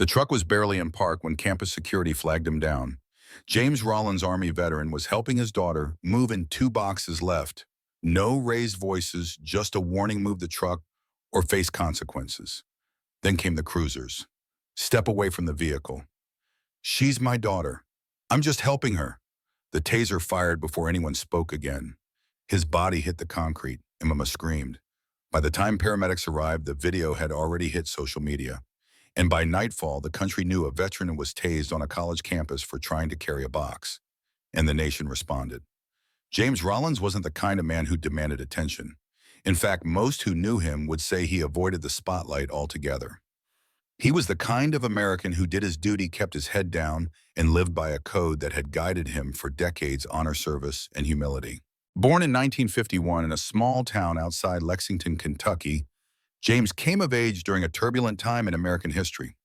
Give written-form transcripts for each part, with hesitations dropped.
The truck was barely in park when campus security flagged him down. James Rollins, Army veteran, was helping his daughter move in 2 boxes left. No raised voices, just a warning: move the truck or face consequences. Then came the cruisers. Step away from the vehicle. She's my daughter. I'm just helping her. The taser fired before anyone spoke again. His body hit the concrete. Emma screamed. By the time paramedics arrived, the video had already hit social media. And by nightfall, the country knew a veteran was tased on a college campus for trying to carry a box. And the nation responded. James Rollins wasn't the kind of man who demanded attention. In fact, most who knew him would say he avoided the spotlight altogether. He was the kind of American who did his duty, kept his head down, and lived by a code that had guided him for decades: honor, service, and humility. Born in 1951 in a small town outside Lexington, Kentucky, James came of age during a turbulent time in American history.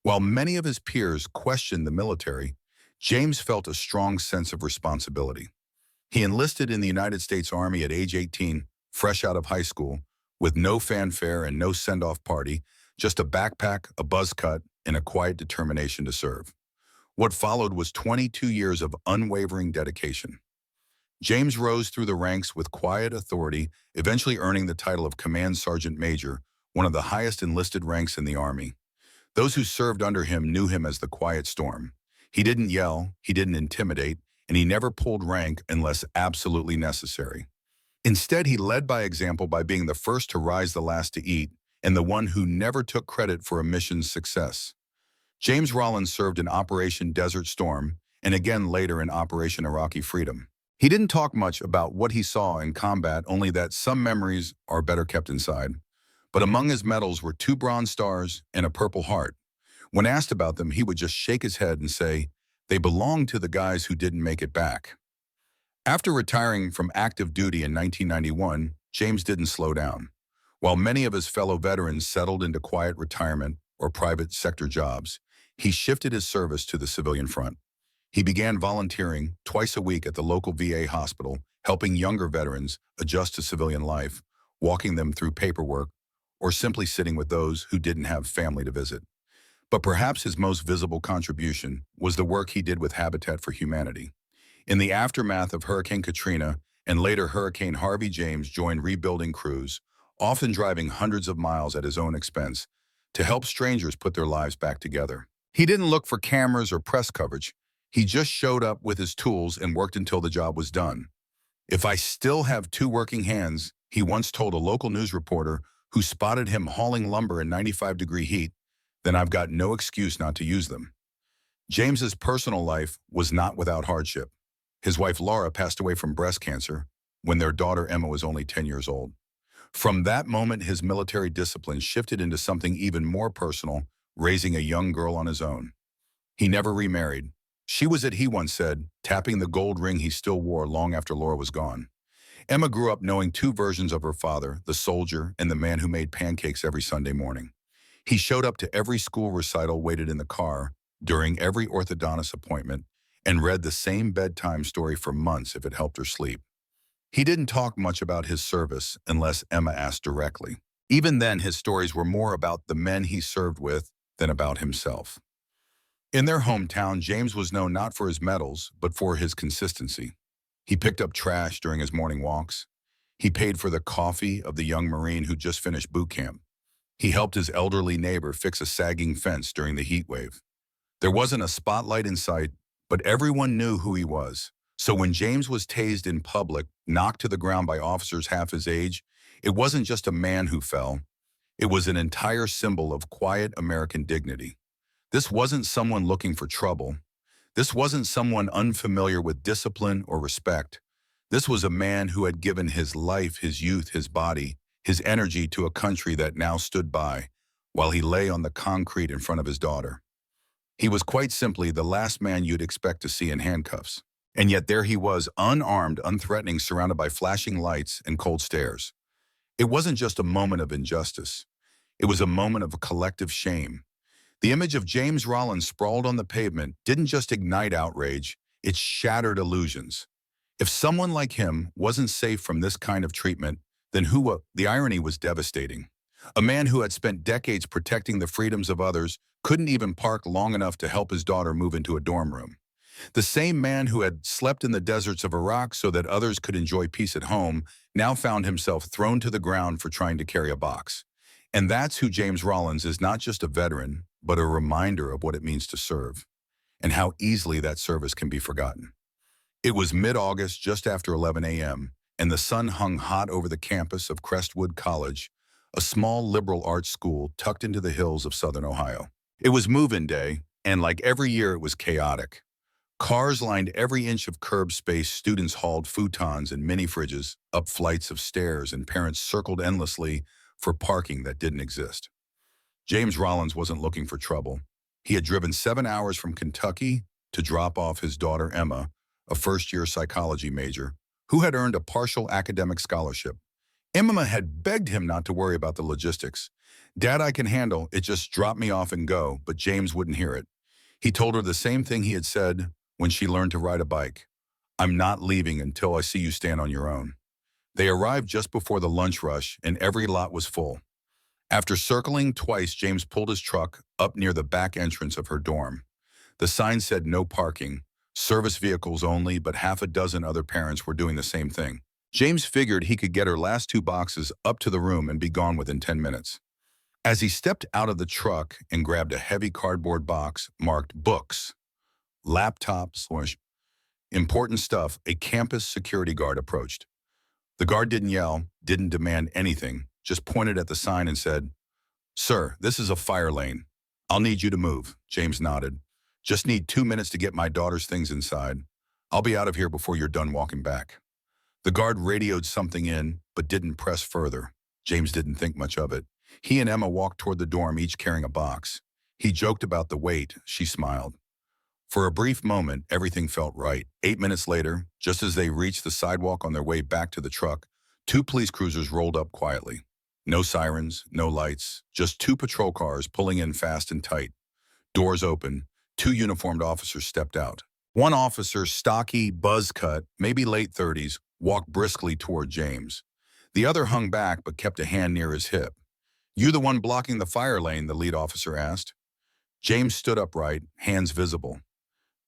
While many of his peers questioned the military, James felt a strong sense of responsibility. He enlisted in the United States Army at age 18, fresh out of high school, with no fanfare and no send-off party, just a backpack, a buzz cut, and a quiet determination to serve. What followed was 22 years of unwavering dedication. James rose through the ranks with quiet authority, eventually earning the title of Command Sergeant Major, one of the highest enlisted ranks in the Army. Those who served under him knew him as the quiet storm. He didn't yell, he didn't intimidate, and he never pulled rank unless absolutely necessary. Instead, he led by example by being the first to rise, the last to eat, and the one who never took credit for a mission's success. James Rollins served in Operation Desert Storm, and again later in Operation Iraqi Freedom. He didn't talk much about what he saw in combat, only that some memories are better kept inside. But among his medals were 2 Bronze Stars and a Purple Heart. When asked about them, he would just shake his head and say, "They belonged to the guys who didn't make it back." After retiring from active duty in 1991, James didn't slow down. While many of his fellow veterans settled into quiet retirement or private sector jobs, he shifted his service to the civilian front. He began volunteering twice a week at the local VA hospital, helping younger veterans adjust to civilian life, walking them through paperwork, or simply sitting with those who didn't have family to visit. But perhaps his most visible contribution was the work he did with Habitat for Humanity. In the aftermath of Hurricane Katrina and later Hurricane Harvey, James joined rebuilding crews, often driving hundreds of miles at his own expense, to help strangers put their lives back together. He didn't look for cameras or press coverage. He just showed up with his tools and worked until the job was done. "If I still have 2 working hands," he once told a local news reporter who spotted him hauling lumber in 95-degree heat, "then I've got no excuse not to use them." James's personal life was not without hardship. His wife Laura passed away from breast cancer when their daughter Emma was only 10 years old. From that moment, his military discipline shifted into something even more personal: raising a young girl on his own. He never remarried. She was it, he once said, tapping the gold ring he still wore long after Laura was gone. Emma grew up knowing 2 versions of her father, the soldier and the man who made pancakes every Sunday morning. He showed up to every school recital, waited in the car during every orthodontist appointment, and read the same bedtime story for months if it helped her sleep. He didn't talk much about his service unless Emma asked directly. Even then, his stories were more about the men he served with than about himself. In their hometown, James was known not for his medals, but for his consistency. He picked up trash during his morning walks. He paid for the coffee of the young Marine who just finished boot camp. He helped his elderly neighbor fix a sagging fence during the heat wave. There wasn't a spotlight in sight, but everyone knew who he was. So when James was tased in public, knocked to the ground by officers half his age, it wasn't just a man who fell. It was an entire symbol of quiet American dignity. This wasn't someone looking for trouble. This wasn't someone unfamiliar with discipline or respect. This was a man who had given his life, his youth, his body, his energy to a country that now stood by while he lay on the concrete in front of his daughter. He was quite simply the last man you'd expect to see in handcuffs. And yet there he was, unarmed, unthreatening, surrounded by flashing lights and cold stares. It wasn't just a moment of injustice. It was a moment of collective shame. The image of James Rollins sprawled on the pavement didn't just ignite outrage, it shattered illusions. If someone like him wasn't safe from this kind of treatment, then who? The irony was devastating. A man who had spent decades protecting the freedoms of others couldn't even park long enough to help his daughter move into a dorm room. The same man who had slept in the deserts of Iraq so that others could enjoy peace at home now found himself thrown to the ground for trying to carry a box. And that's who James Rollins is, not just a veteran, but a reminder of what it means to serve, and how easily that service can be forgotten. It was mid-August, just after 11 a.m., and the sun hung hot over the campus of Crestwood College, a small liberal arts school tucked into the hills of southern Ohio. It was move-in day, and like every year, it was chaotic. Cars lined every inch of curb space, students hauled futons and mini-fridges up flights of stairs, and parents circled endlessly for parking that didn't exist. James Rollins wasn't looking for trouble. He had driven 7 hours from Kentucky to drop off his daughter Emma, a first-year psychology major, who had earned a partial academic scholarship. Emma had begged him not to worry about the logistics. "Dad, I can handle it, just drop me off and go," but James wouldn't hear it. He told her the same thing he had said when she learned to ride a bike. "I'm not leaving until I see you stand on your own." They arrived just before the lunch rush, and every lot was full. After circling twice, James pulled his truck up near the back entrance of her dorm. The sign said no parking, service vehicles only, but half a dozen other parents were doing the same thing. James figured he could get her last 2 boxes up to the room and be gone within 10 minutes. As he stepped out of the truck and grabbed a heavy cardboard box marked books, laptops, or important stuff, a campus security guard approached. The guard didn't yell, didn't demand anything, just pointed at the sign and said, "Sir, this is a fire lane. I'll need you to move." James nodded. "Just need 2 minutes to get my daughter's things inside. I'll be out of here before you're done walking back." The guard radioed something in, but didn't press further. James didn't think much of it. He and Emma walked toward the dorm, each carrying a box. He joked about the weight. She smiled. For a brief moment, everything felt right. 8 minutes later, just as they reached the sidewalk on their way back to the truck, 2 police cruisers rolled up quietly. No sirens, no lights, just 2 patrol cars pulling in fast and tight. Doors open. 2 uniformed officers stepped out. One officer, stocky, buzz-cut, maybe late 30s, walked briskly toward James. The other hung back but kept a hand near his hip. "You the one blocking the fire lane?" the lead officer asked. James stood upright, hands visible.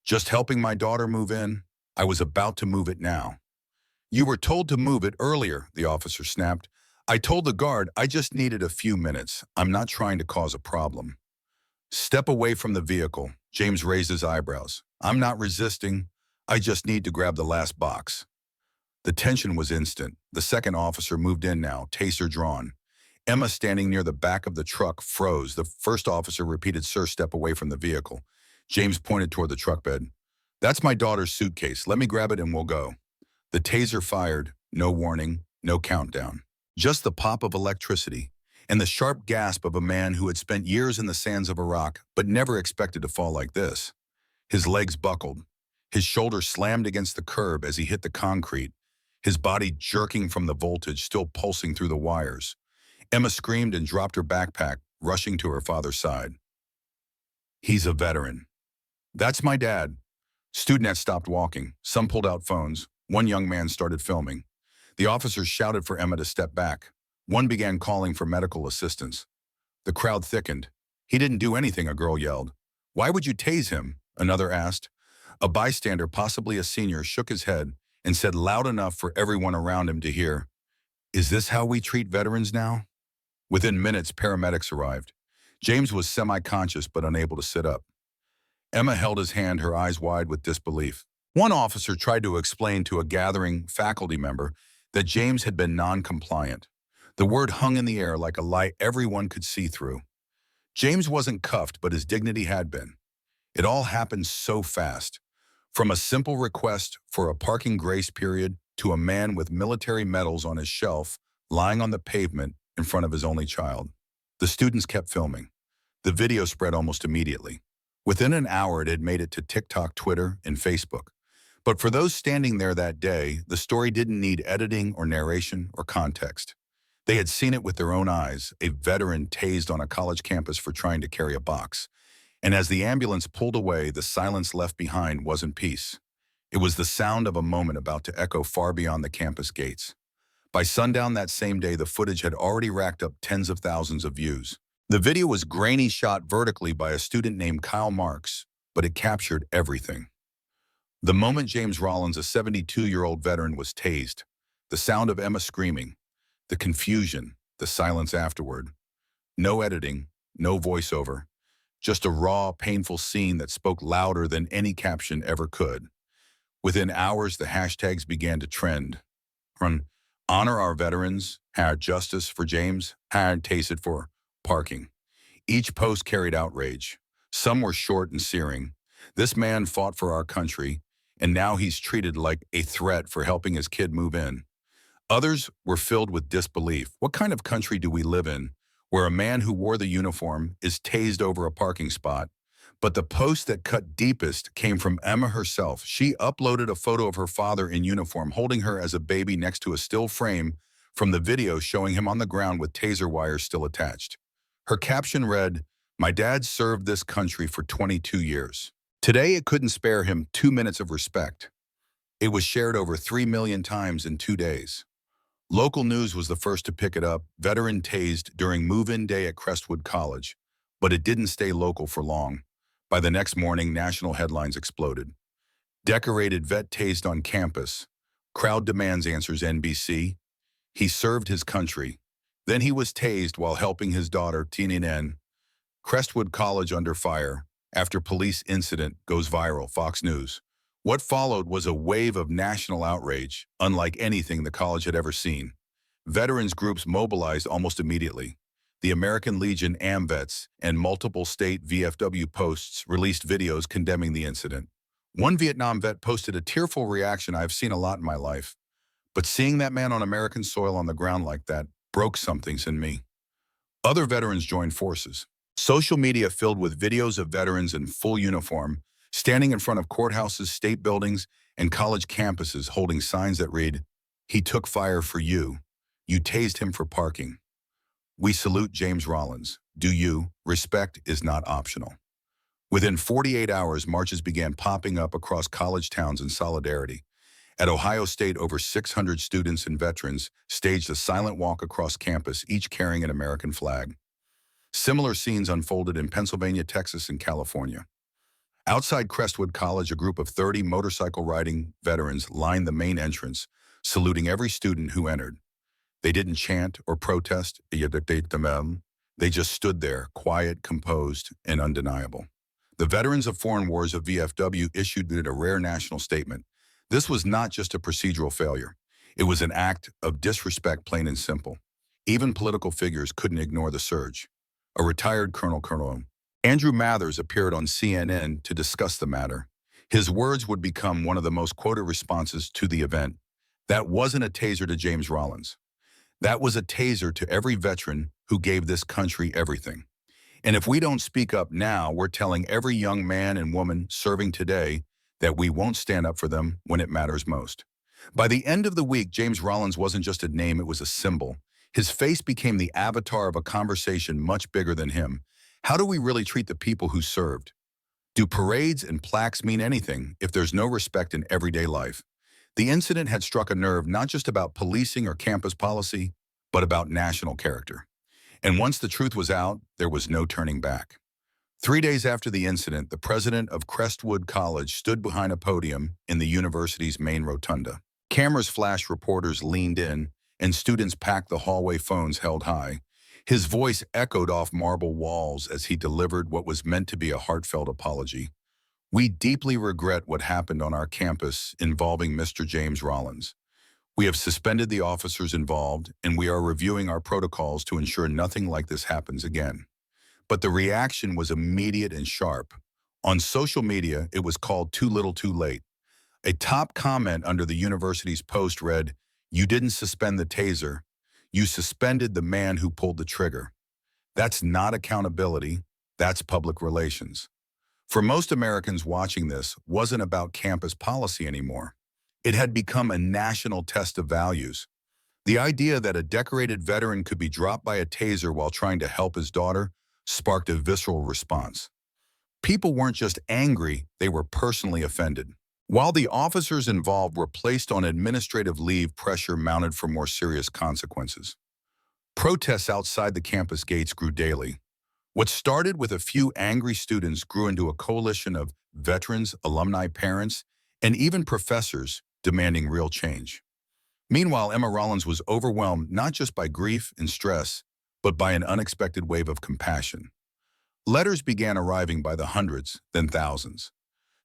"Just helping my daughter move in. I was about to move it now." "You were told to move it earlier," the officer snapped. "I told the guard I just needed a few minutes. I'm not trying to cause a problem." "Step away from the vehicle." James raised his eyebrows. "I'm not resisting. I just need to grab the last box." The tension was instant. The second officer moved in now, taser drawn. Emma, standing near the back of the truck, froze. The first officer repeated, "Sir, step away from the vehicle." James pointed toward the truck bed. "That's my daughter's suitcase. Let me grab it and we'll go." The taser fired. No warning, no countdown. Just the pop of electricity and the sharp gasp of a man who had spent years in the sands of Iraq but never expected to fall like this. His legs buckled. His shoulder slammed against the curb as he hit the concrete, his body jerking from the voltage, still pulsing through the wires. Emma screamed and dropped her backpack, rushing to her father's side. "He's a veteran." "That's my dad." Students stopped walking. Some pulled out phones. One young man started filming. The officers shouted for Emma to step back. One began calling for medical assistance. The crowd thickened. "He didn't do anything," a girl yelled. "Why would you tase him?" another asked. A bystander, possibly a senior, shook his head and said loud enough for everyone around him to hear, "Is this how we treat veterans now?" Within minutes, paramedics arrived. James was semi-conscious but unable to sit up. Emma held his hand, her eyes wide with disbelief. One officer tried to explain to a gathering faculty member that James had been non-compliant. The word hung in the air like a lie everyone could see through. James wasn't cuffed, but his dignity had been. It all happened so fast. From a simple request for a parking grace period to a man with military medals on his shelf lying on the pavement in front of his only child. The students kept filming. The video spread almost immediately. Within an hour, it had made it to TikTok, Twitter, and Facebook. But for those standing there that day, the story didn't need editing or narration or context. They had seen it with their own eyes, a veteran tased on a college campus for trying to carry a box. And as the ambulance pulled away, the silence left behind wasn't peace. It was the sound of a moment about to echo far beyond the campus gates. By sundown that same day, the footage had already racked up tens of thousands of views. The video was grainy, shot vertically by a student named Kyle Marks, but it captured everything. The moment James Rollins, a 72-year-old veteran, was tased, the sound of Emma screaming, the confusion, the silence afterward. No editing, no voiceover, just a raw, painful scene that spoke louder than any caption ever could. Within hours, the hashtags began to trend. From honor our veterans, #justice for James, #Tased for parking. Each post carried outrage. Some were short and searing. This man fought for our country, and now he's treated like a threat for helping his kid move in. Others were filled with disbelief. What kind of country do we live in where a man who wore the uniform is tased over a parking spot? But the post that cut deepest came from Emma herself. She uploaded a photo of her father in uniform holding her as a baby next to a still frame from the video showing him on the ground with taser wires still attached. Her caption read, "My dad served this country for 22 years. Today it couldn't spare him 2 minutes of respect." It was shared over 3 million times in 2 days. Local news was the first to pick it up. Veteran tased during move-in day at Crestwood College. But it didn't stay local for long. By the next morning, national headlines exploded. Decorated vet tased on campus. Crowd demands answers NBC. He served his country. Then he was tased while helping his daughter, TNN. Crestwood College under fire. After police incident goes viral, Fox News. What followed was a wave of national outrage, unlike anything the college had ever seen. Veterans groups mobilized almost immediately. The American Legion AMVETS and multiple state VFW posts released videos condemning the incident. One Vietnam vet posted a tearful reaction I've seen a lot in my life. But seeing that man on American soil on the ground like that broke something in me. Other veterans joined forces. Social media filled with videos of veterans in full uniform, standing in front of courthouses, state buildings, and college campuses holding signs that read, "He took fire for you. You tased him for parking. We salute James Rollins. Do you? Respect is not optional." Within 48 hours, marches began popping up across college towns in solidarity. At Ohio State, over 600 students and veterans staged a silent walk across campus, each carrying an American flag. Similar scenes unfolded in Pennsylvania, Texas, and California. Outside Crestwood College, a group of 30 motorcycle-riding veterans lined the main entrance, saluting every student who entered. They didn't chant or protest, they just stood there, quiet, composed, and undeniable. The Veterans of Foreign Wars of VFW issued a rare national statement. This was not just a procedural failure. It was an act of disrespect, plain and simple. Even political figures couldn't ignore the surge. A retired Colonel Andrew Mathers appeared on CNN to discuss the matter. His words would become one of the most quoted responses to the event. That wasn't a taser to James Rollins. That was a taser to every veteran who gave this country everything. And if we don't speak up now, we're telling every young man and woman serving today that we won't stand up for them when it matters most. By the end of the week, James Rollins wasn't just a name, it was a symbol. His face became the avatar of a conversation much bigger than him. How do we really treat the people who served? Do parades and plaques mean anything if there's no respect in everyday life? The incident had struck a nerve not just about policing or campus policy, but about national character. And once the truth was out, there was no turning back. 3 days after the incident, the president of Crestwood College stood behind a podium in the university's main rotunda. Cameras flashed, reporters leaned in, and students packed the hallway, phones held high. His voice echoed off marble walls as he delivered what was meant to be a heartfelt apology. "We deeply regret what happened on our campus involving Mr. James Rollins. We have suspended the officers involved, and we are reviewing our protocols to ensure nothing like this happens again." But the reaction was immediate and sharp. On social media, it was called "too little too late." A top comment under the university's post read, "You didn't suspend the taser. You suspended the man who pulled the trigger." That's not accountability, that's public relations. For most Americans, watching this wasn't about campus policy anymore. It had become a national test of values. The idea that a decorated veteran could be dropped by a taser while trying to help his daughter sparked a visceral response. People weren't just angry, they were personally offended. While the officers involved were placed on administrative leave, pressure mounted for more serious consequences. Protests outside the campus gates grew daily. What started with a few angry students grew into a coalition of veterans, alumni, parents, and even professors demanding real change. Meanwhile, Emma Rollins was overwhelmed not just by grief and stress, but by an unexpected wave of compassion. Letters began arriving by the hundreds, then thousands.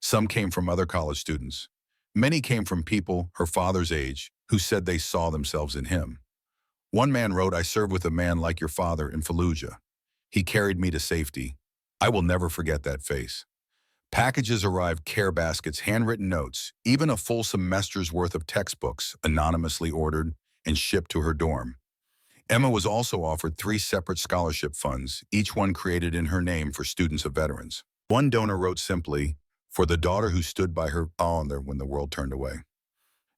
Some came from other college students. Many came from people her father's age who said they saw themselves in him. One man wrote, "I served with a man like your father in Fallujah. He carried me to safety. I will never forget that face." Packages arrived, care baskets, handwritten notes, even a full semester's worth of textbooks anonymously ordered and shipped to her dorm. Emma was also offered 3 separate scholarship funds, each one created in her name for students of veterans. One donor wrote simply, "For the daughter who stood by her father when the world turned away."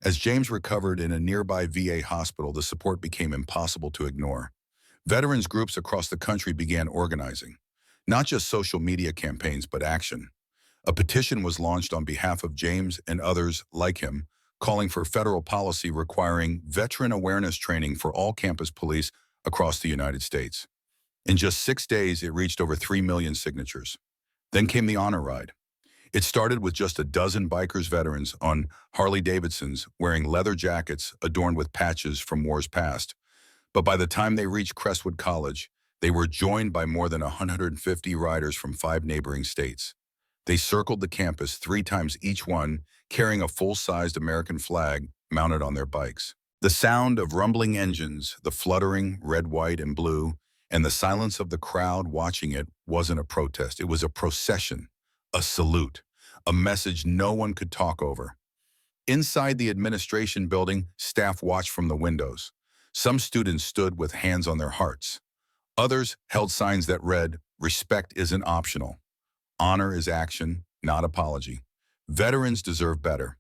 As James recovered in a nearby VA hospital, the support became impossible to ignore. Veterans groups across the country began organizing, not just social media campaigns, but action. A petition was launched on behalf of James and others like him, calling for federal policy requiring veteran awareness training for all campus police across the United States. In just 6 days, it reached over 3 million signatures. Then came the honor ride. It started with just a dozen bikers veterans on Harley-Davidsons wearing leather jackets adorned with patches from wars past. But by the time they reached Crestwood College, they were joined by more than 150 riders from 5 neighboring states. They circled the campus 3 times each one, carrying a full-sized American flag mounted on their bikes. The sound of rumbling engines, the fluttering red, white, and blue, and the silence of the crowd watching it wasn't a protest. It was a procession, a salute, a message no one could talk over. Inside the administration building, staff watched from the windows. Some students stood with hands on their hearts. Others held signs that read, "Respect isn't optional. Honor is action, not apology. Veterans deserve better."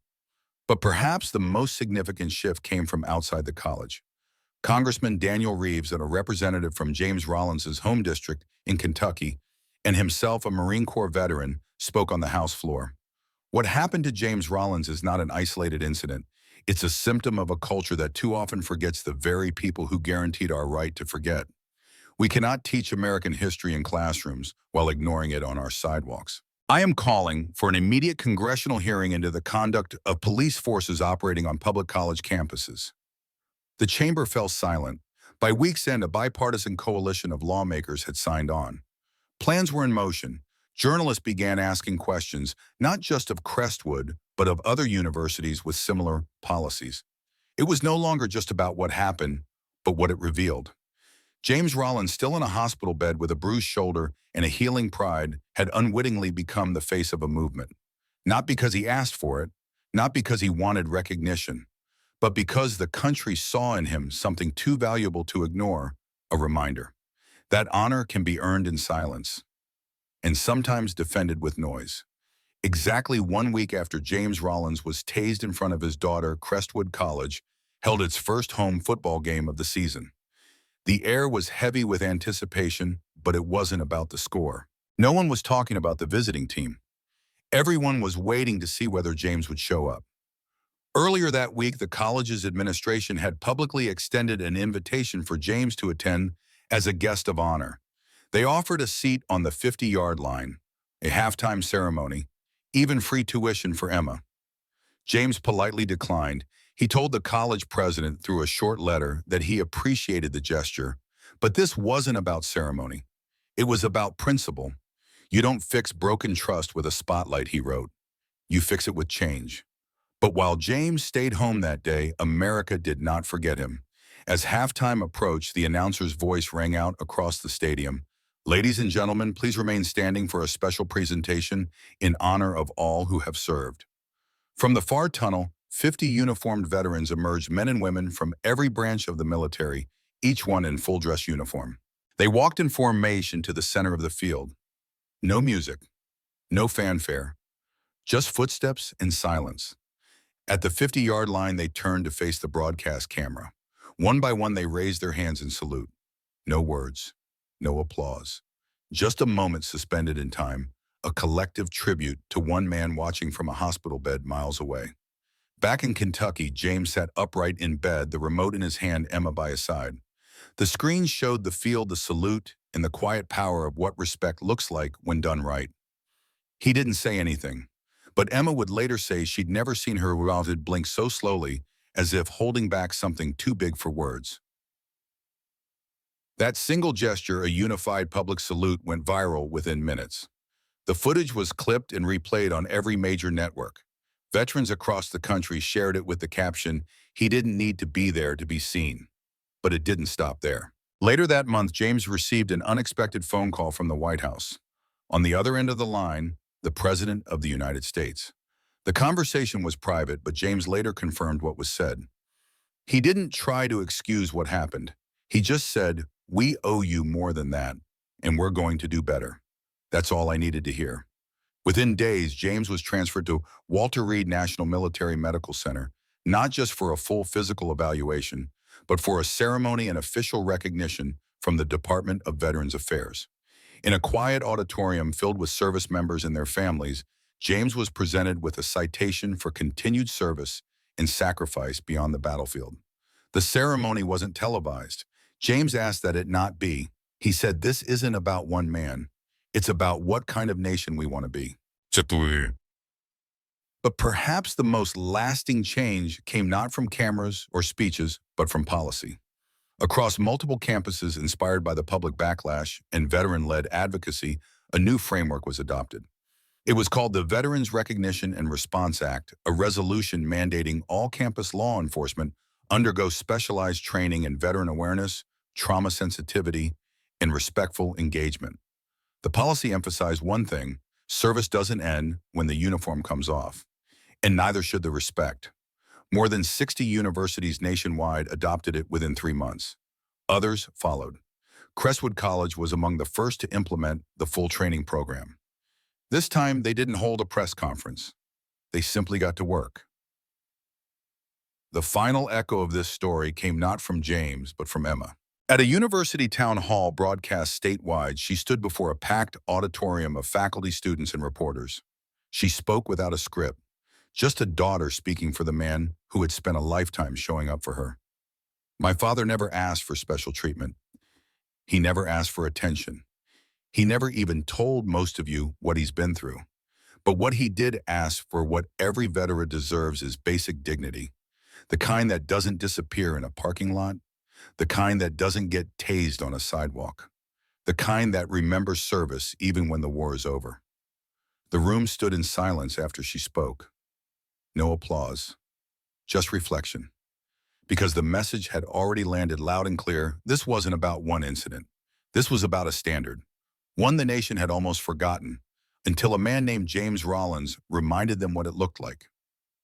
But perhaps the most significant shift came from outside the college. Congressman Daniel Reeves, and a representative from James Rollins' home district in Kentucky, and himself a Marine Corps veteran, spoke on the House floor. What happened to James Rollins is not an isolated incident. It's a symptom of a culture that too often forgets the very people who guaranteed our right to forget. We cannot teach American history in classrooms while ignoring it on our sidewalks. I am calling for an immediate congressional hearing into the conduct of police forces operating on public college campuses. The chamber fell silent. By week's end, a bipartisan coalition of lawmakers had signed on. Plans were in motion. Journalists began asking questions, not just of Crestwood, but of other universities with similar policies. It was no longer just about what happened, but what it revealed. James Rollins, still in a hospital bed with a bruised shoulder and a healing pride, had unwittingly become the face of a movement. Not because he asked for it, not because he wanted recognition, but because the country saw in him something too valuable to ignore, a reminder that honor can be earned in silence, and sometimes defended with noise. Exactly 1 week after James Rollins was tased in front of his daughter, Crestwood College held its first home football game of the season. The air was heavy with anticipation, but it wasn't about the score. No one was talking about the visiting team. Everyone was waiting to see whether James would show up. Earlier that week, the college's administration had publicly extended an invitation for James to attend as a guest of honor. They offered a seat on the 50-yard line, a halftime ceremony, even free tuition for Emma. James politely declined. He told the college president through a short letter that he appreciated the gesture, but this wasn't about ceremony. It was about principle. "You don't fix broken trust with a spotlight," he wrote. "You fix it with change." But while James stayed home that day, America did not forget him. As halftime approached, the announcer's voice rang out across the stadium. "Ladies and gentlemen, please remain standing for a special presentation in honor of all who have served." From the far tunnel, 50 uniformed veterans emerged, men and women from every branch of the military, each one in full-dress uniform. They walked in formation to the center of the field. No music, no fanfare, just footsteps and silence. At the 50-yard line, they turned to face the broadcast camera. One by one, they raised their hands in salute. No words, no applause. Just a moment suspended in time, a collective tribute to one man watching from a hospital bed miles away. Back in Kentucky, James sat upright in bed, the remote in his hand, Emma by his side. The screen showed the field, the salute, and the quiet power of what respect looks like when done right. He didn't say anything, but Emma would later say she'd never seen her beloved blink so slowly, as if holding back something too big for words. That single gesture, a unified public salute, went viral within minutes. The footage was clipped and replayed on every major network. Veterans across the country shared it with the caption, "He didn't need to be there to be seen." But it didn't stop there. Later that month, James received an unexpected phone call from the White House. On the other end of the line, the President of the United States. The conversation was private, but James later confirmed what was said. He didn't try to excuse what happened. He just said, "We owe you more than that, and we're going to do better." That's all I needed to hear. Within days, James was transferred to Walter Reed National Military Medical Center, not just for a full physical evaluation, but for a ceremony and official recognition from the Department of Veterans Affairs. In a quiet auditorium filled with service members and their families, James was presented with a citation for continued service and sacrifice beyond the battlefield. The ceremony wasn't televised. James asked that it not be. He said, "This isn't about one man. It's about what kind of nation we want to be." But perhaps the most lasting change came not from cameras or speeches, but from policy. Across multiple campuses inspired by the public backlash and veteran-led advocacy, a new framework was adopted. It was called the Veterans Recognition and Response Act, a resolution mandating all campus law enforcement undergo specialized training in veteran awareness, trauma sensitivity, and respectful engagement. The policy emphasized one thing: service doesn't end when the uniform comes off, and neither should the respect. More than 60 universities nationwide adopted it within 3 months. Others followed. Crestwood College was among the first to implement the full training program. This time, they didn't hold a press conference. They simply got to work. The final echo of this story came not from James, but from Emma. At a university town hall broadcast statewide, she stood before a packed auditorium of faculty, students, and reporters. She spoke without a script, just a daughter speaking for the man who had spent a lifetime showing up for her. "My father never asked for special treatment. He never asked for attention. He never even told most of you what he's been through. But what he did ask for, what every veteran deserves, is basic dignity. The kind that doesn't disappear in a parking lot. The kind that doesn't get tased on a sidewalk. The kind that remembers service even when the war is over." The room stood in silence after she spoke. No applause, just reflection. Because the message had already landed loud and clear. This wasn't about one incident. This was about a standard, one the nation had almost forgotten, until a man named James Rollins reminded them what it looked like.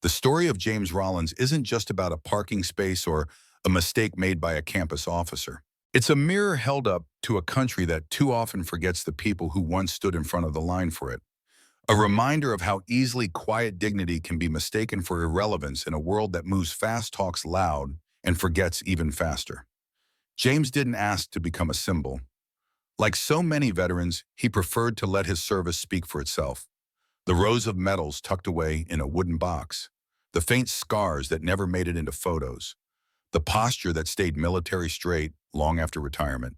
The story of James Rollins isn't just about a parking space or a mistake made by a campus officer. It's a mirror held up to a country that too often forgets the people who once stood in front of the line for it. A reminder of how easily quiet dignity can be mistaken for irrelevance in a world that moves fast, talks loud, and forgets even faster. James didn't ask to become a symbol. Like so many veterans, he preferred to let his service speak for itself. The rows of medals tucked away in a wooden box, the faint scars that never made it into photos, the posture that stayed military straight long after retirement.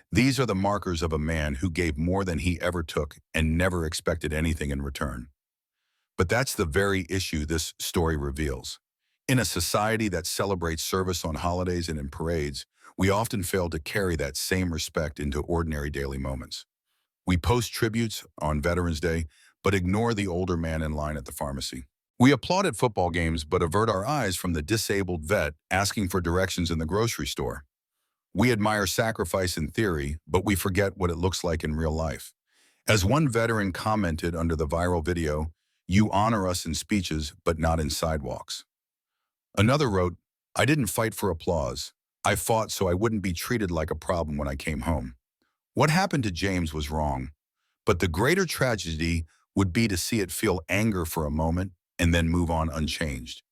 These are the markers of a man who gave more than he ever took and never expected anything in return. But that's the very issue this story reveals. In a society that celebrates service on holidays and in parades, we often fail to carry that same respect into ordinary daily moments. We post tributes on Veterans Day, but ignore the older man in line at the pharmacy. We applaud at football games, but avert our eyes from the disabled vet asking for directions in the grocery store. We admire sacrifice in theory, but we forget what it looks like in real life. As one veteran commented under the viral video, "You honor us in speeches, but not in sidewalks." Another wrote, "I didn't fight for applause. I fought so I wouldn't be treated like a problem when I came home." What happened to James was wrong, but the greater tragedy would be to see it feel anger for a moment and then move on unchanged.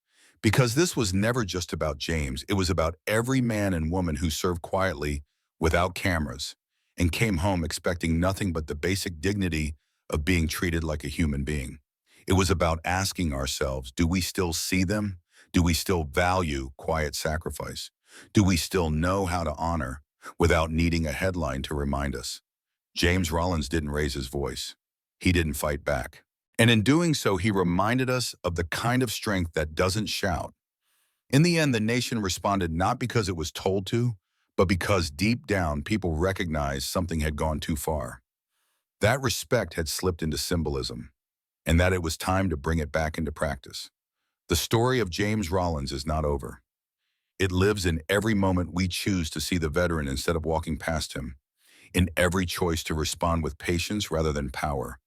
Because this was never just about James, it was about every man and woman who served quietly, without cameras, and came home expecting nothing but the basic dignity of being treated like a human being. It was about asking ourselves, do we still see them? Do we still value quiet sacrifice? Do we still know how to honor without needing a headline to remind us? James Rollins didn't raise his voice. He didn't fight back. And in doing so, he reminded us of the kind of strength that doesn't shout. In the end, the nation responded not because it was told to, but because deep down people recognized something had gone too far. That respect had slipped into symbolism, and that it was time to bring it back into practice. The story of James Rollins is not over. It lives in every moment we choose to see the veteran instead of walking past him, in every choice to respond with patience rather than power,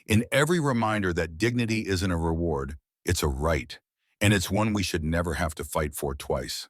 in every reminder that dignity isn't a reward, it's a right, and it's one we should never have to fight for twice.